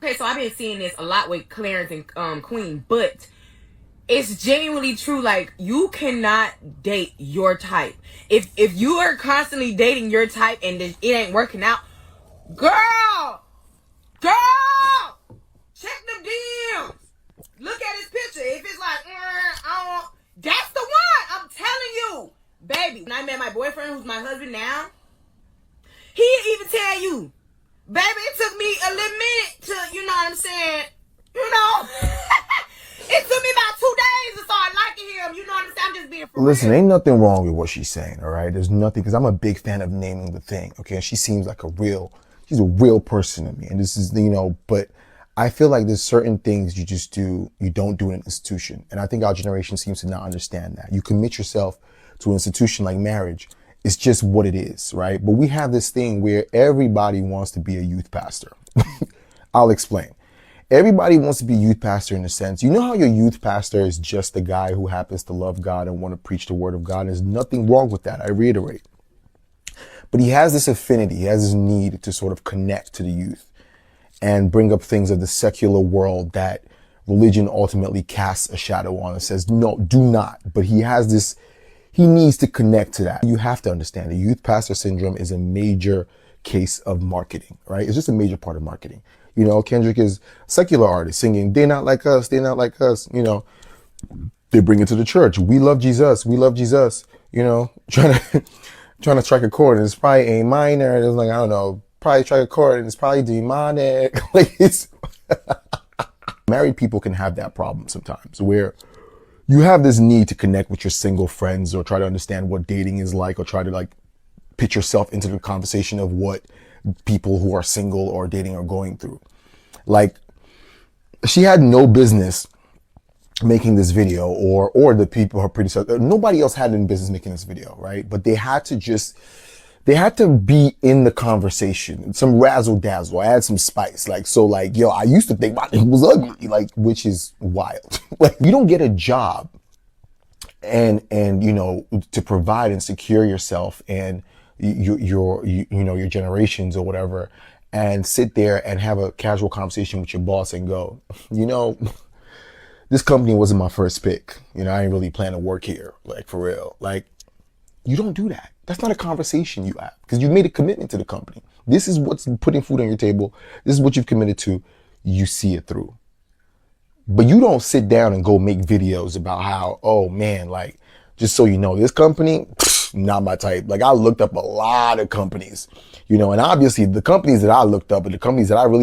Okay, so I've been seeing this a lot with Clarence and Queen, but it's genuinely true. Like, you cannot date your type. If you are constantly dating your type and it ain't working out, girl, check the DMs. Look at his picture. If it's like, that's the one. I'm telling you, baby. When I met my boyfriend, who's my husband now, he'd even tell you, baby, it took me a little minute to, you know what I'm saying? You know, it took me about 2 days to start liking him. You know what I'm saying? I'm just being for Listen, real. ain't nothing wrong with what she's saying, all right? There's nothing, because I'm a big fan of naming the thing, okay? She seems like she's a real person to me. And this is, but I feel like there's certain things you don't do in an institution. And I think our generation seems to not understand that. You commit yourself to an institution like marriage. It's just what it is, right? But we have this thing where everybody wants to be a youth pastor. I'll explain. Everybody wants to be a youth pastor in a sense. You know how your youth pastor is just a guy who happens to love God and want to preach the word of God? There's nothing wrong with that, I reiterate. But he has this affinity, he has this need to sort of connect to the youth and bring up things of the secular world that religion ultimately casts a shadow on and says, no, do not. But he needs to connect to that. You have to understand the youth pastor syndrome is a major case of marketing, right? It's just a major part of marketing. Kendrick is a secular artist singing, they're not like us, they're not like us. They bring it to the church. We love Jesus, we love Jesus, trying to strike a chord and it's probably A minor. It's like, I don't know, probably strike a chord and it's probably demonic. Like married people can have that problem sometimes where you have this need to connect with your single friends or try to understand what dating is like or try to pitch yourself into the conversation of what people who are single or dating are going through. Like, she had no business making this video or the people who are pretty, nobody else had any business making this video, right? But they had to be in the conversation, some razzle dazzle, add some spice. Yo, I used to think my nigga was ugly, which is wild. You don't get a job and to provide and secure yourself and your generations or whatever, and sit there and have a casual conversation with your boss and go, this company wasn't my first pick. I ain't really plan to work here, for real. You don't do that. That's not a conversation you have because you made a commitment to the company. This is what's putting food on your table. This is what you've committed to. You see it through. But you don't sit down and go make videos about how, oh man, just so you know, this company, not my type. I looked up a lot of companies, and obviously the companies that I looked up are the companies that I really